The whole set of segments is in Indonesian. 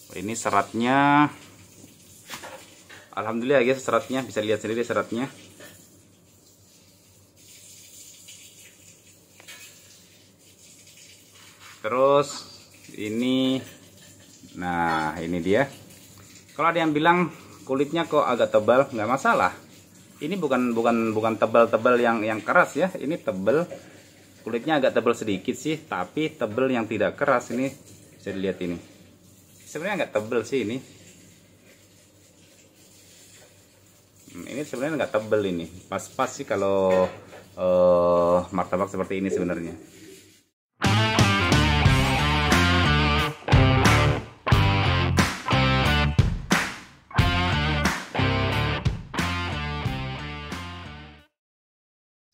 Ini seratnya, alhamdulillah guys, seratnya bisa lihat sendiri seratnya. Terus ini, nah ini dia. Kalau ada yang bilang kulitnya kok agak tebal, nggak masalah. Ini bukan tebal-tebal yang keras ya. Ini tebal, kulitnya agak tebal sedikit sih, tapi tebal yang tidak keras. Ini bisa dilihat ini. Sebenarnya nggak tebal sih ini. Ini sebenarnya nggak tebal ini. Pas-pas sih kalau martabak seperti ini sebenarnya.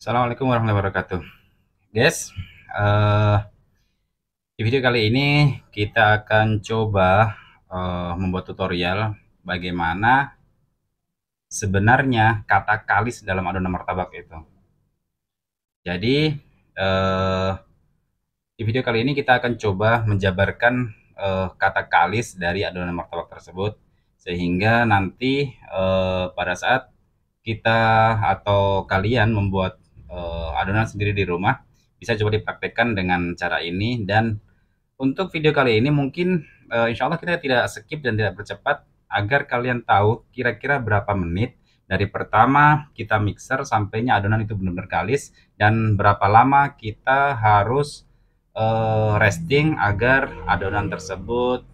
Assalamualaikum warahmatullahi wabarakatuh, guys. Di video kali ini kita akan coba membuat tutorial bagaimana sebenarnya kata kalis dalam adonan martabak itu. Jadi di video kali ini kita akan coba menjabarkan kata kalis dari adonan martabak tersebut, sehingga nanti pada saat kita atau kalian membuat adonan sendiri di rumah, bisa coba dipraktekkan dengan cara ini. Dan untuk video kali ini mungkin insya Allah kita tidak skip dan tidak bercepat, agar kalian tahu kira-kira berapa menit dari pertama kita mixer sampainya adonan itu benar-benar kalis, dan berapa lama kita harus resting agar adonan tersebut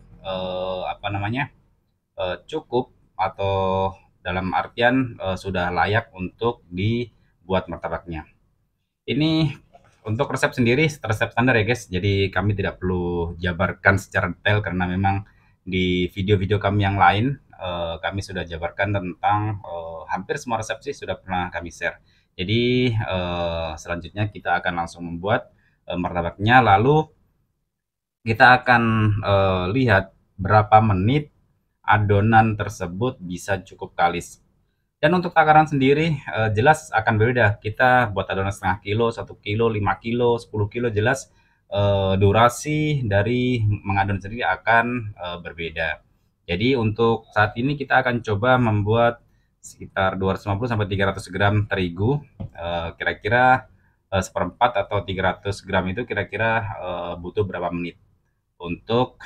cukup, atau dalam artian sudah layak untuk dibuat martabaknya. Ini untuk resep sendiri resep standar ya guys, jadi kami tidak perlu jabarkan secara detail karena memang di video-video kami yang lain kami sudah jabarkan tentang hampir semua resep sih sudah pernah kami share. Jadi selanjutnya kita akan langsung membuat martabaknya, lalu kita akan lihat berapa menit adonan tersebut bisa cukup kalis. Dan untuk takaran sendiri jelas akan berbeda. Kita buat adonan setengah kilo, 1 kilo, 5 kilo, 10 kilo, jelas durasi dari mengadon sendiri akan berbeda. Jadi untuk saat ini kita akan coba membuat sekitar 250 sampai 300 gram terigu. Kira-kira seperempat atau 300 gram itu kira-kira butuh berapa menit untuk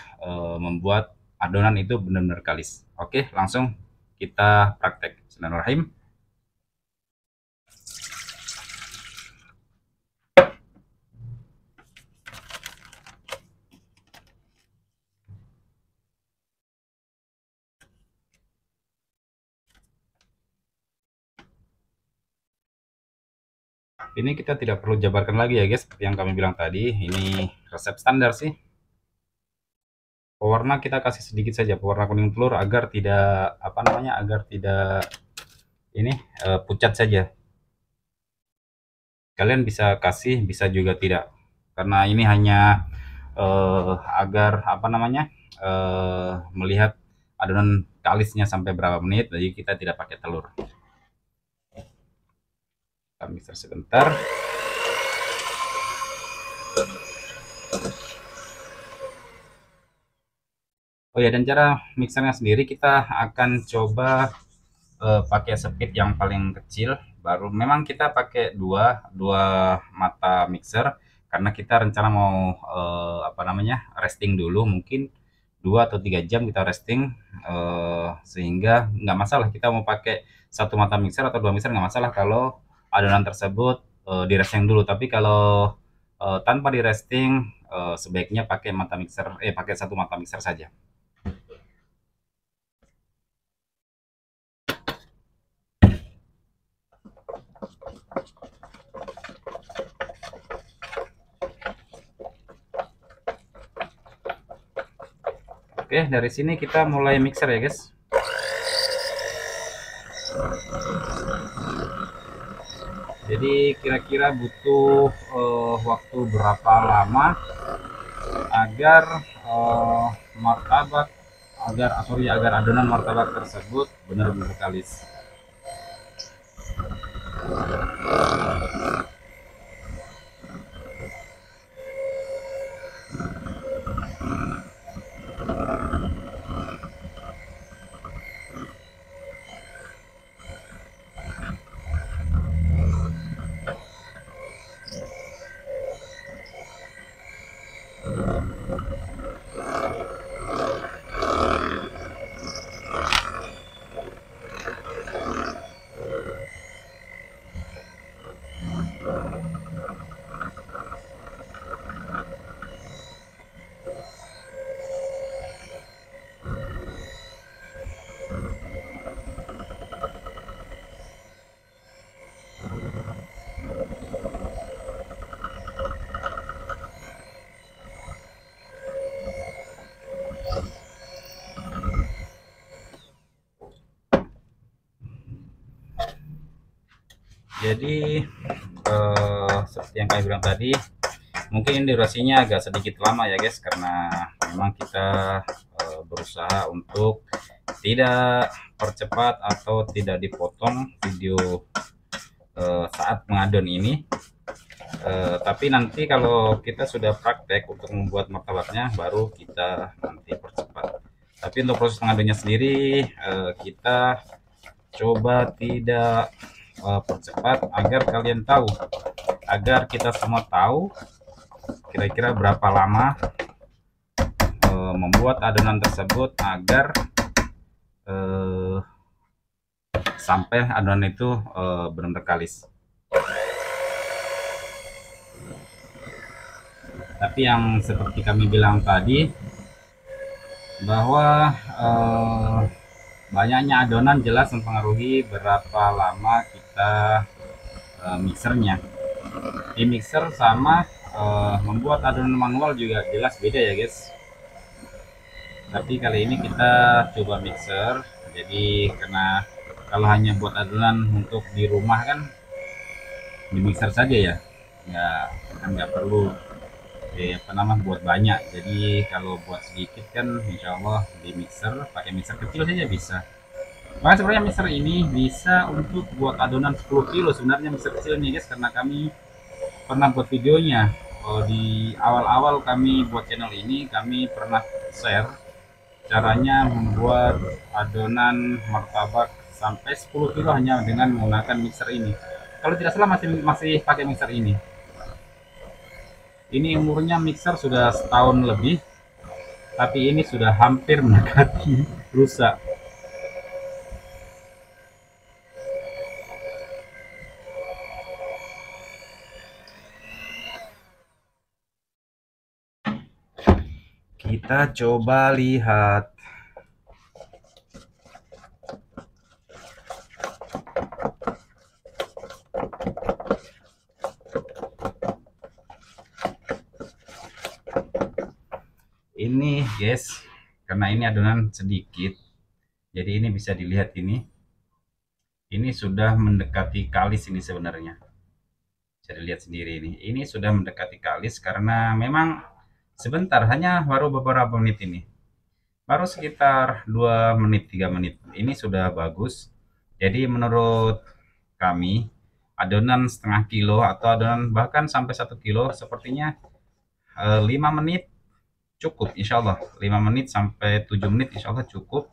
membuat adonan itu benar-benar kalis. Oke, langsung kita praktek. Bismillahirrahmanirrahim. Ini kita tidak perlu jabarkan lagi ya guys, seperti yang kami bilang tadi. Ini resep standar sih. Pewarna kita kasih sedikit saja, pewarna kuning telur, agar tidak agar tidak ini pucat saja. Kalian bisa kasih, bisa juga tidak, karena ini hanya agar melihat adonan kalisnya sampai berapa menit. Jadi kita tidak pakai telur. Kita mixer sebentar. Oh ya, dan cara mixernya sendiri kita akan coba pakai speed yang paling kecil. Baru memang kita pakai dua mata mixer karena kita rencana mau resting dulu, mungkin 2 atau 3 jam kita resting, sehingga nggak masalah kita mau pakai satu mata mixer atau 2 mixer, nggak masalah kalau adonan tersebut di resting dulu. Tapi kalau tanpa di resting, sebaiknya pakai satu mata mixer saja. Oke, dari sini kita mulai mixer ya guys. Jadi kira-kira butuh waktu berapa lama agar agar adonan martabak tersebut benar-benar kalis. Jadi seperti yang kami bilang tadi, mungkin durasinya agak sedikit lama ya guys, karena memang kita berusaha untuk tidak percepat atau tidak dipotong video saat mengadon ini. Tapi nanti kalau kita sudah praktek untuk membuat martabaknya, baru kita nanti percepat. Tapi untuk proses pengadonnya sendiri kita coba tidak percepat, agar kalian tahu, agar kita semua tahu kira-kira berapa lama membuat adonan tersebut, agar sampai adonan itu benar-benar kalis. Tapi yang seperti kami bilang tadi, bahwa banyaknya adonan jelas mempengaruhi berapa lama kita mixernya. Di mixer sama membuat adonan manual juga jelas beda ya guys. Tapi kali ini kita coba mixer, jadi karena kalau hanya buat adonan untuk di rumah kan di mixer saja ya, nggak perlu buat banyak. Jadi kalau buat sedikit kan insya Allah di mixer, pakai mixer kecil saja bisa. Bahkan sebenarnya mixer ini bisa untuk buat adonan 10 kilo sebenarnya, mixer kecil ini guys, karena kami pernah buat videonya. Di awal-awal kami buat channel ini, kami pernah share caranya membuat adonan martabak sampai 10 kilo hanya dengan menggunakan mixer ini. Kalau tidak salah masih pakai mixer ini. Ini umurnya mixer sudah setahun lebih, tapi ini sudah hampir mendekati rusak. Kita coba lihat. Ini guys, karena ini adonan sedikit, jadi ini bisa dilihat ini sudah mendekati kalis ini sebenarnya. Bisa dilihat sendiri ini sudah mendekati kalis, karena memang sebentar, hanya baru beberapa menit ini. Baru sekitar 2 menit 3 menit ini sudah bagus. Jadi menurut kami adonan setengah kilo atau adonan bahkan sampai 1 kilo sepertinya 5 menit cukup, insya Allah 5 menit sampai 7 menit insya Allah cukup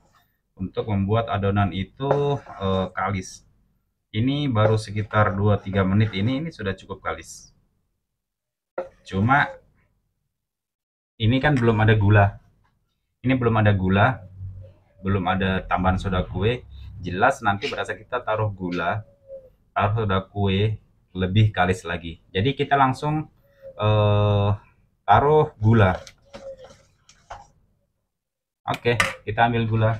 untuk membuat adonan itu kalis. Ini baru sekitar 2-3 menit ini sudah cukup kalis. Cuma ini kan belum ada gula, belum ada tambahan soda kue. Jelas nanti pada saat kita taruh soda kue lebih kalis lagi. Jadi kita langsung taruh gula. Oke, kita ambil gula.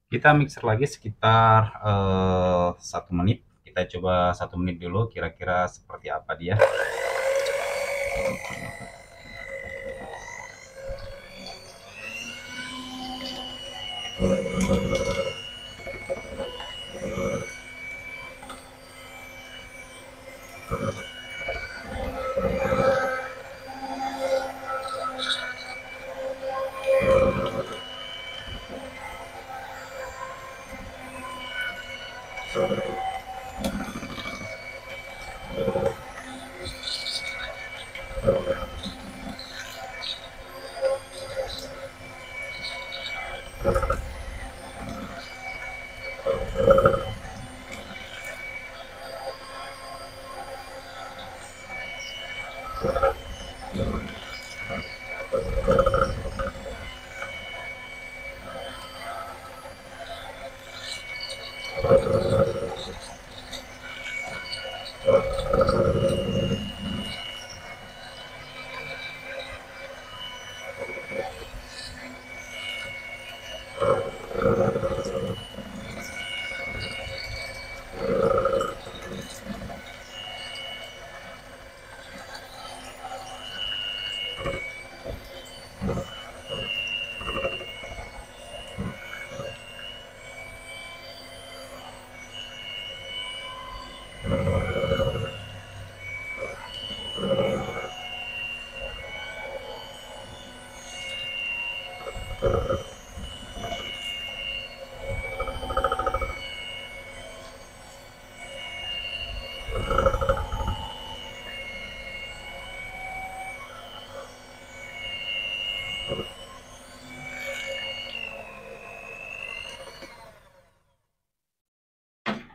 Kita mixer lagi sekitar 1 menit. Kita coba 1 menit dulu, kira-kira seperti apa dia.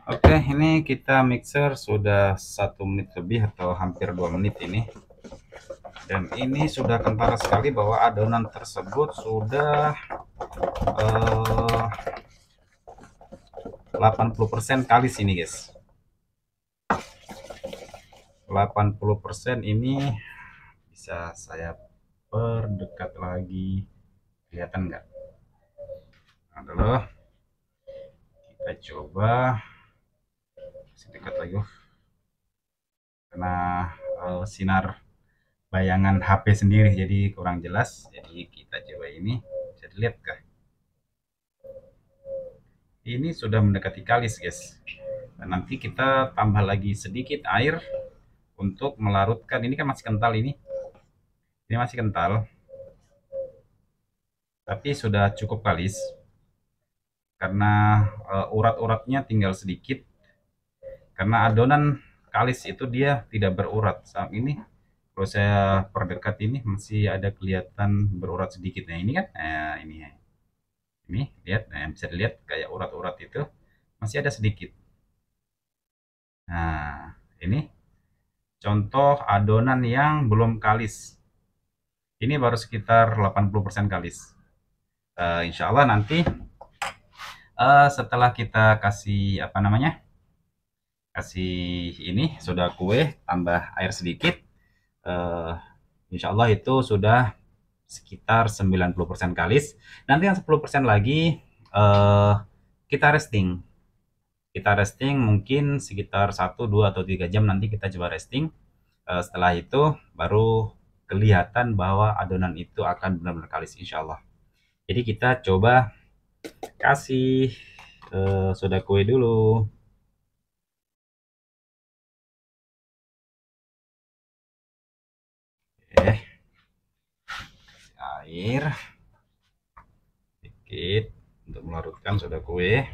Oke, ini kita mixer sudah 1 menit lebih atau hampir 2 menit ini. Dan ini sudah kental sekali bahwa adonan tersebut sudah 80% kalis ini guys. 80% ini bisa saya perdekat lagi, kelihatan nggak? Nah, dulu kita coba dekat lagi karena sinar bayangan HP sendiri jadi kurang jelas, jadi kita coba ini. Bisa dilihat kah? Ini sudah mendekati kalis guys. Dan nanti kita tambah lagi sedikit air untuk melarutkan. Ini kan masih kental, ini masih kental tapi sudah cukup kalis karena urat-uratnya tinggal sedikit, karena adonan kalis itu dia tidak berurat. Saat ini kalau saya perdekat ini masih ada kelihatan berurat sedikit. Nah ini kan ini lihat, bisa dilihat kayak urat-urat itu masih ada sedikit. Nah ini contoh adonan yang belum kalis. Ini baru sekitar 80% kalis. Insya Allah nanti setelah kita kasih apa namanya, kasih ini sudah kue tambah air sedikit, insya Allah itu sudah sekitar 90% kalis. Nanti yang 10% lagi kita resting. Kita resting mungkin sekitar 1, 2, atau 3 jam. Nanti kita coba resting. Setelah itu baru kelihatan bahwa adonan itu akan benar-benar kalis insya Allah. Jadi kita coba kasih soda kue dulu. Air sedikit untuk melarutkan soda kue.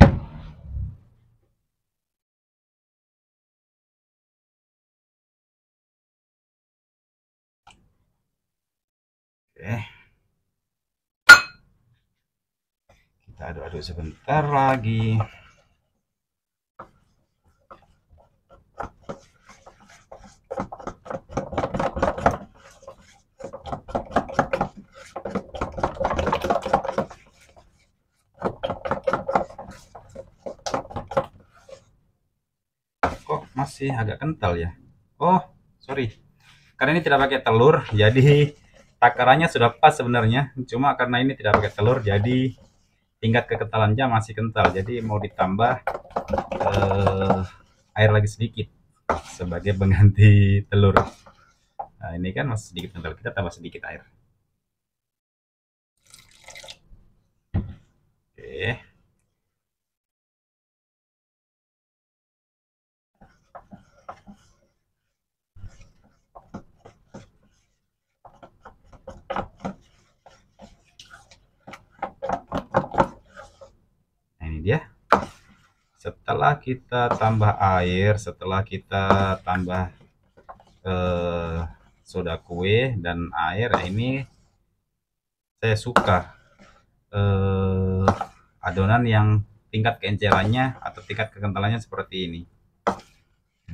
Oke, kita aduk-aduk sebentar lagi. Kok masih agak kental ya? Oh, sorry. Karena ini tidak pakai telur, jadi takarannya sudah pas sebenarnya. Cuma karena ini tidak pakai telur, jadi tingkat kekentalannya masih kental. Jadi mau ditambah air lagi sedikit sebagai pengganti telur. Nah, ini kan masih sedikit kental, kita tambah sedikit air. Oke. Nah, ini dia. Setelah kita tambah air, setelah kita tambah soda kue dan air, ini saya suka adonan yang tingkat keencerannya atau tingkat kekentalannya seperti ini.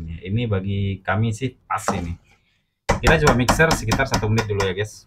Ini bagi kami sih pas ini. Kita coba mixer sekitar 1 menit dulu ya guys.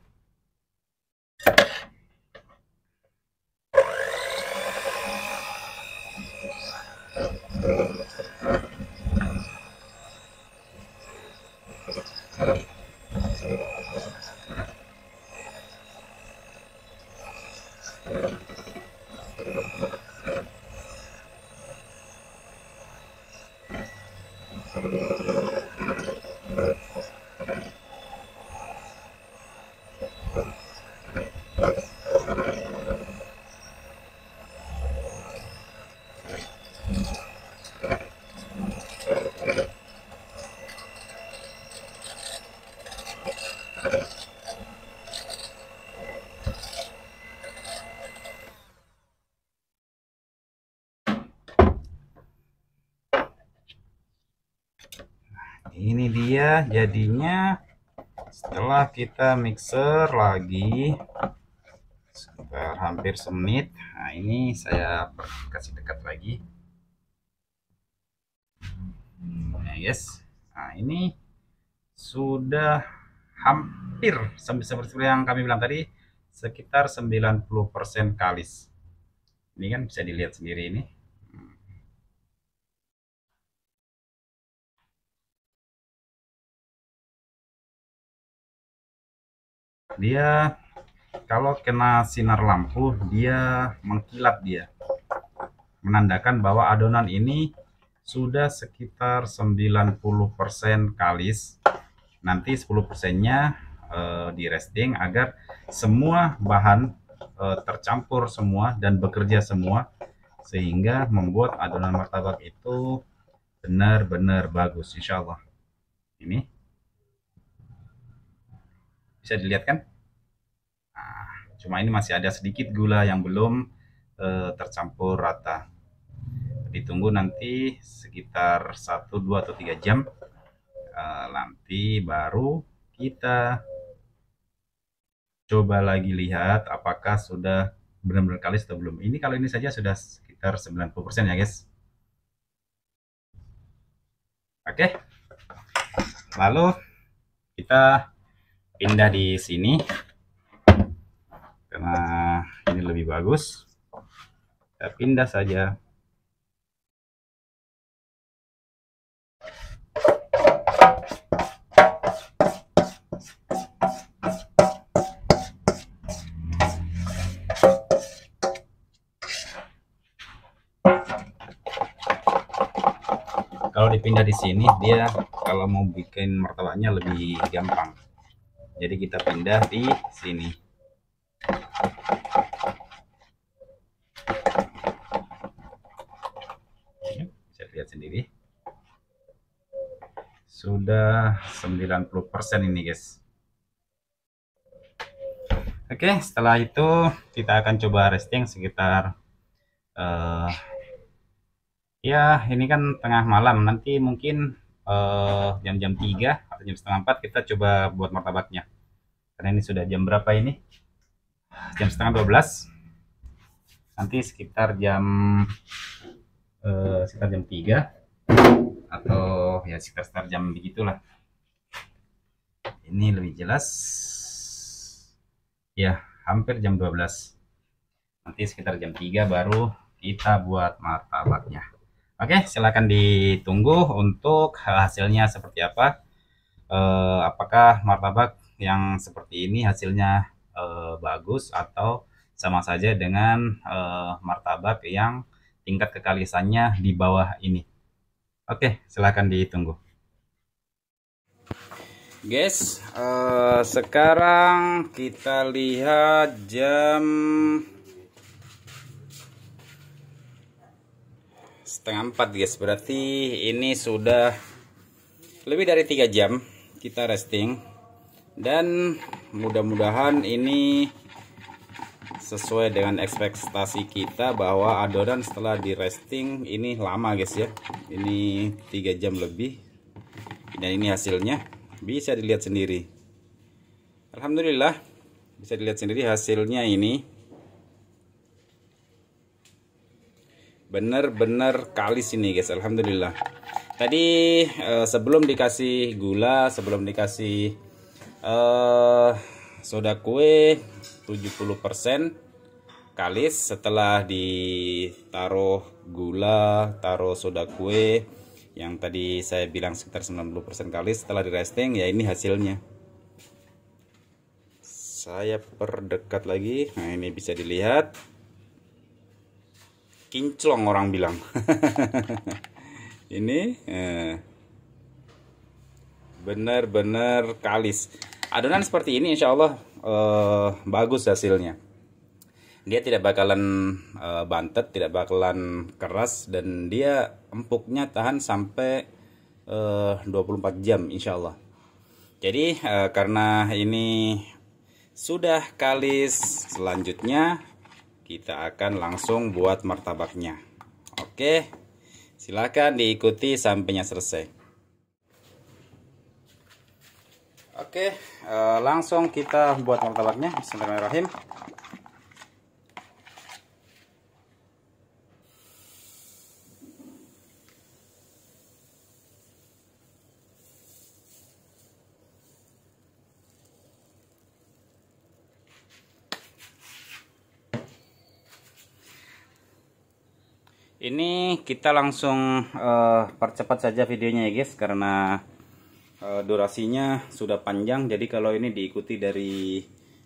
Ini dia jadinya setelah kita mixer lagi sekitar hampir semenit. Nah, ini saya kasih dekat lagi. Nah, yes. Nah, ini sudah hampir seperti yang kami bilang tadi, sekitar 90% kalis. Ini kan bisa dilihat sendiri ini. Dia kalau kena sinar lampu dia mengkilat, dia menandakan bahwa adonan ini sudah sekitar 90% kalis. Nanti 10%-nya di resting agar semua bahan tercampur semua dan bekerja semua, sehingga membuat adonan martabak itu benar-benar bagus, insya Allah. Ini bisa dilihat kan? Nah, cuma ini masih ada sedikit gula yang belum tercampur rata. Ditunggu nanti sekitar 1, 2, atau 3 jam. Nanti baru kita coba lagi lihat apakah sudah benar-benar kalis atau belum. Ini kalau ini saja sudah sekitar 90% ya guys. Oke, lalu kita pindah di sini karena ini lebih bagus. Kita pindah saja. Kalau dipindah di sini, dia kalau mau bikin martabaknya lebih gampang. Jadi kita pindah di sini. Bisa lihat sendiri. Sudah 90% ini guys. Oke, setelah itu kita akan coba resting sekitar ya ini kan tengah malam, nanti mungkin jam-jam 3 atau jam setengah 4 kita coba buat martabaknya. Karena ini sudah jam berapa ini? Jam setengah 12. Nanti sekitar jam 3 atau ya sekitar jam begitulah. Ini lebih jelas. Ya, hampir jam 12. Nanti sekitar jam 3 baru kita buat martabaknya. Oke, silakan ditunggu untuk hasilnya seperti apa. Apakah martabak yang seperti ini hasilnya bagus atau sama saja dengan martabak yang tingkat kekalisannya di bawah ini. Oke, silakan ditunggu. Guys, sekarang kita lihat jam setengah 4 guys, berarti ini sudah lebih dari 3 jam kita resting, dan mudah-mudahan ini sesuai dengan ekspektasi kita bahwa adonan setelah di resting ini lama guys ya, ini 3 jam lebih, dan ini hasilnya bisa dilihat sendiri. Alhamdulillah bisa dilihat sendiri hasilnya, ini benar-benar kalis ini guys. Alhamdulillah. Tadi sebelum dikasih gula, sebelum dikasih soda kue 70% kalis, setelah ditaruh gula, taruh soda kue yang tadi saya bilang sekitar 90% kalis, setelah di resting ya ini hasilnya. Saya perdekat lagi. Nah, ini bisa dilihat. Kinclong orang bilang. Ini bener-bener kalis. Adonan seperti ini insya Allah bagus hasilnya. Dia tidak bakalan bantet, tidak bakalan keras, dan dia empuknya tahan sampai 24 jam insya Allah. Jadi karena ini sudah kalis, selanjutnya kita akan langsung buat martabaknya. Oke, silakan diikuti sampainya selesai. Oke, langsung kita buat martabaknya. Bismillahirrahmanirrahim. Ini kita langsung percepat saja videonya ya guys, karena durasinya sudah panjang. Jadi kalau ini diikuti dari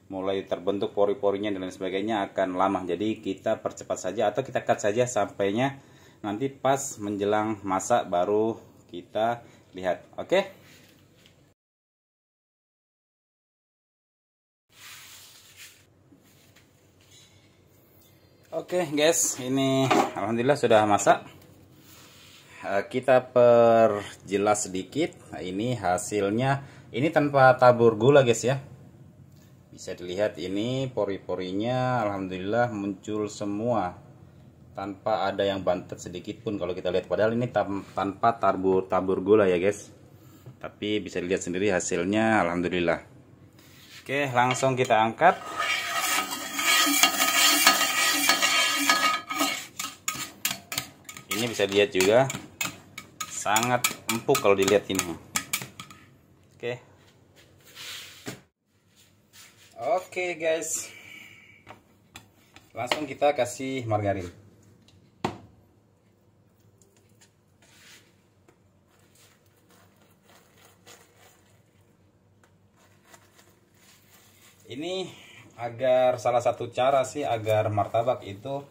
mulai terbentuk pori-porinya dan lain sebagainya akan lama. Jadi kita percepat saja atau kita cut saja sampainya nanti pas menjelang masak baru kita lihat. Oke. Oke guys, ini alhamdulillah sudah masak. Kita perjelas sedikit. Nah, ini hasilnya, ini tanpa tabur gula guys ya. Bisa dilihat ini pori-porinya alhamdulillah muncul semua tanpa ada yang bantet sedikit pun kalau kita lihat. Padahal ini tanpa tabur gula ya guys, tapi bisa dilihat sendiri hasilnya alhamdulillah. Oke, langsung kita angkat. Ini bisa dilihat juga sangat empuk kalau dilihat ini. Oke guys, langsung kita kasih margarin. Ini agar salah satu cara sih agar martabak itu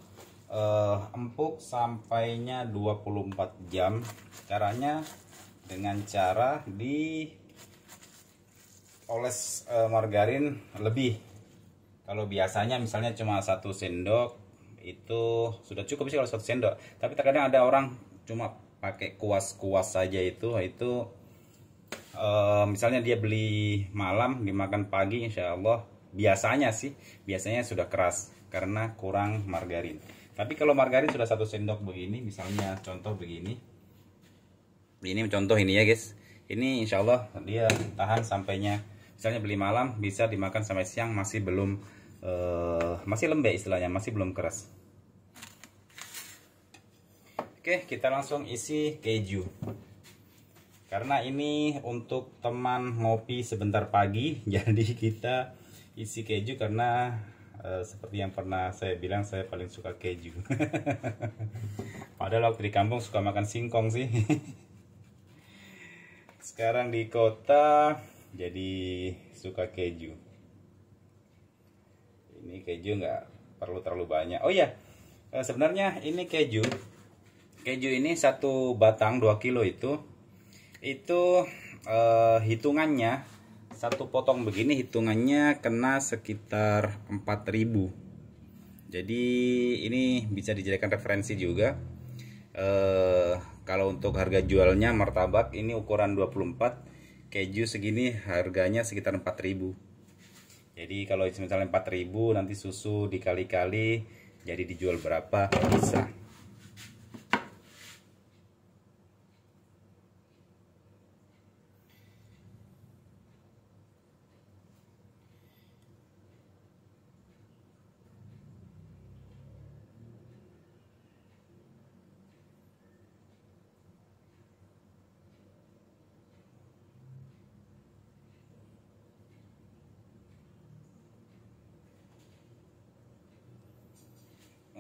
empuk sampainya 24 jam. Caranya dengan cara dioles margarin lebih. Kalau biasanya misalnya cuma 1 sendok itu sudah cukup sih kalau 1 sendok. Tapi terkadang ada orang cuma pakai kuas-kuas saja itu misalnya dia beli malam dimakan pagi, insya Allah biasanya sudah keras karena kurang margarin. Tapi kalau margarin sudah 1 sendok begini, misalnya contoh begini, ini contoh ini ya guys, ini insya Allah dia tahan sampainya, misalnya beli malam bisa dimakan sampai siang masih belum masih lembek istilahnya, masih belum keras. Oke, kita langsung isi keju. Karena ini untuk teman ngopi sebentar pagi, jadi kita isi keju karena seperti yang pernah saya bilang, saya paling suka keju. Padahal waktu di kampung suka makan singkong sih. Sekarang di kota jadi suka keju. Ini keju nggak perlu terlalu banyak. Oh iya, sebenarnya ini keju ini 1 batang 2 kilo itu hitungannya 1 potong begini hitungannya kena sekitar 4.000. Jadi ini bisa dijadikan referensi juga. Kalau untuk harga jualnya martabak ini ukuran 24, keju segini harganya sekitar 4.000. Jadi kalau misalnya 4.000 nanti susu dikali-kali jadi dijual berapa bisa.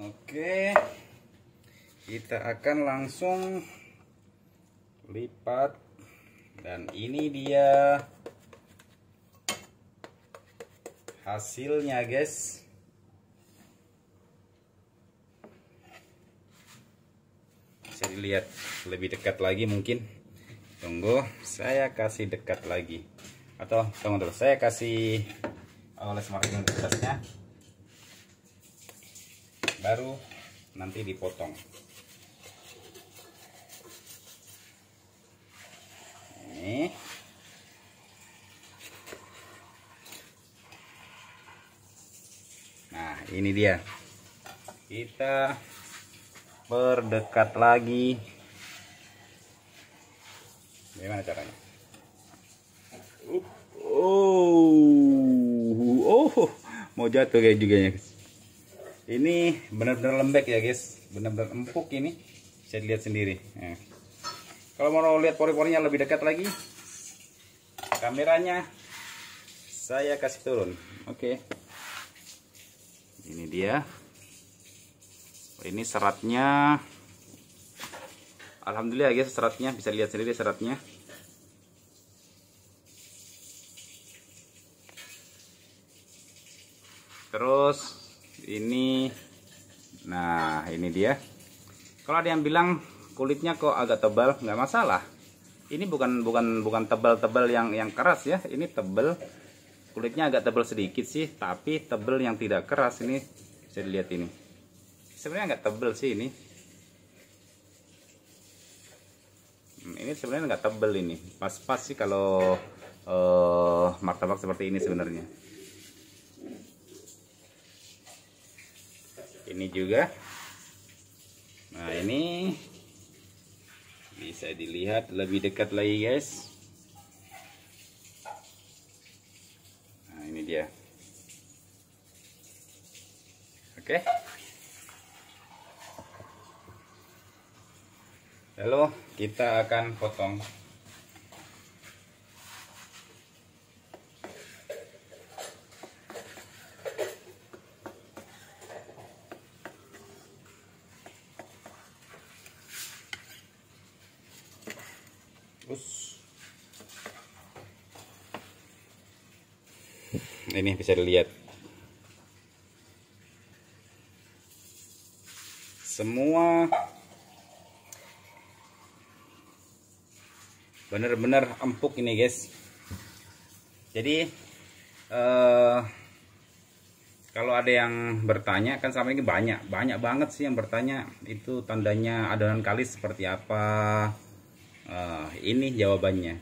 Oke, kita akan langsung lipat, dan ini dia hasilnya guys. Bisa dilihat lebih dekat lagi mungkin. Tunggu, saya kasih dekat lagi. Atau tunggu dulu, saya kasih oles margarin di atasnya. Baru nanti dipotong. Ini. Nah, ini dia. Kita perdekat lagi. Gimana caranya? Mau jatuh kayak juga ya, guys. Ini benar-benar lembek ya, guys. Benar-benar empuk ini. Bisa dilihat sendiri. Nah. Kalau mau lihat pori-porinya lebih dekat lagi, kameranya saya kasih turun. Oke. Ini dia. Ini seratnya. Alhamdulillah ya, guys, seratnya bisa lihat sendiri seratnya. Terus ini, nah ini dia. Kalau ada yang bilang kulitnya kok agak tebal, nggak masalah. Ini bukan tebal-tebal yang keras ya. Ini tebal, kulitnya agak tebal sedikit sih, tapi tebal yang tidak keras. Ini bisa dilihat ini. Sebenarnya nggak tebal sih ini. Ini sebenarnya nggak tebal ini. Pas-pas sih kalau martabak seperti ini sebenarnya. Ini juga. Nah, ini bisa dilihat lebih dekat lagi, guys. Nah, ini dia. Oke. Lalu kita akan potong. Ini bisa dilihat semua benar-benar empuk ini, guys. Jadi kalau ada yang bertanya, kan sama ini banyak banget sih yang bertanya itu tandanya adonan kalis seperti apa. Ini jawabannya.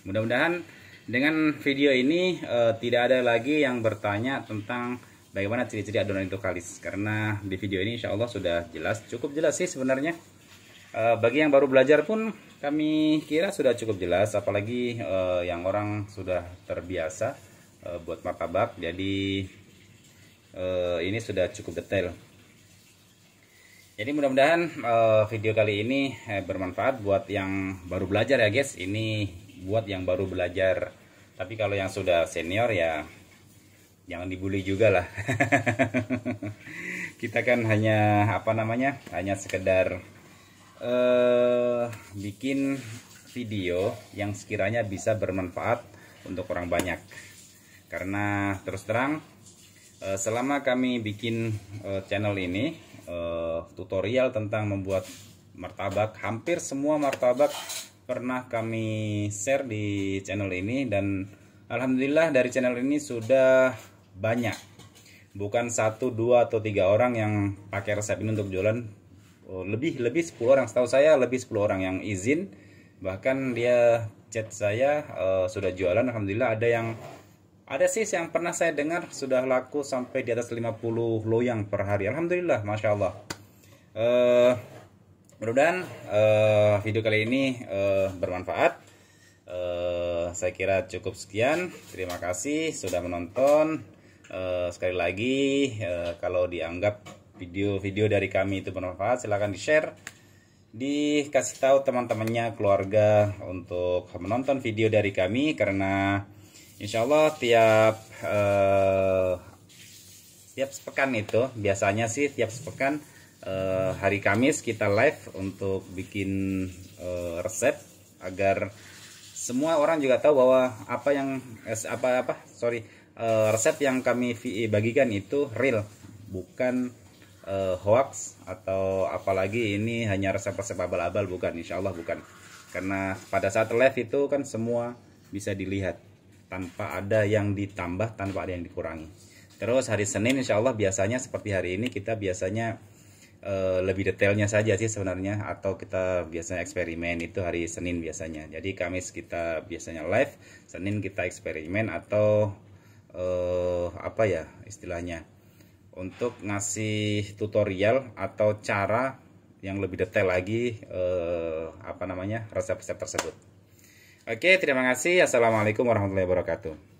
Mudah-mudahan dengan video ini tidak ada lagi yang bertanya tentang bagaimana ciri-ciri adonan itu kalis, karena di video ini insya Allah sudah jelas, cukup jelas sih sebenarnya. Bagi yang baru belajar pun kami kira sudah cukup jelas, apalagi yang orang sudah terbiasa buat martabak, jadi ini sudah cukup detail. Jadi mudah-mudahan video kali ini bermanfaat buat yang baru belajar ya, guys. Ini buat yang baru belajar. Tapi kalau yang sudah senior ya jangan dibully juga lah. Kita kan hanya hanya sekedar bikin video yang sekiranya bisa bermanfaat untuk orang banyak. Karena terus terang selama kami bikin channel ini tutorial tentang membuat martabak, hampir semua martabak pernah kami share di channel ini, dan alhamdulillah dari channel ini sudah banyak, bukan 1, 2, atau 3 orang yang pakai resep ini untuk jualan. Lebih 10 orang, setahu saya lebih 10 orang yang izin, bahkan dia chat saya sudah jualan. Alhamdulillah ada sih yang pernah saya dengar sudah laku sampai di atas 50 loyang per hari. Alhamdulillah, Masya Allah. Mudah-mudahan video kali ini bermanfaat. Saya kira cukup sekian. Terima kasih sudah menonton. Sekali lagi, kalau dianggap video-video dari kami itu bermanfaat, silahkan di-share, dikasih tahu teman-temannya, keluarga untuk menonton video dari kami, karena insya Allah tiap sepekan itu, biasanya sih tiap sepekan hari Kamis kita live untuk bikin resep, agar semua orang juga tahu bahwa resep yang kami bagikan itu real, bukan hoax atau apalagi ini hanya resep-resep abal-abal, bukan, insya Allah bukan. karena pada saat live itu kan semua bisa dilihat tanpa ada yang ditambah, tanpa ada yang dikurangi. Terus hari Senin insya Allah biasanya seperti hari ini kita biasanya lebih detailnya saja sih sebenarnya, atau kita biasanya eksperimen itu hari Senin biasanya. Jadi Kamis kita biasanya live, Senin kita eksperimen atau apa ya istilahnya, untuk ngasih tutorial atau cara yang lebih detail lagi apa namanya resep-resep tersebut. Oke, terima kasih. Assalamualaikum warahmatullahi wabarakatuh.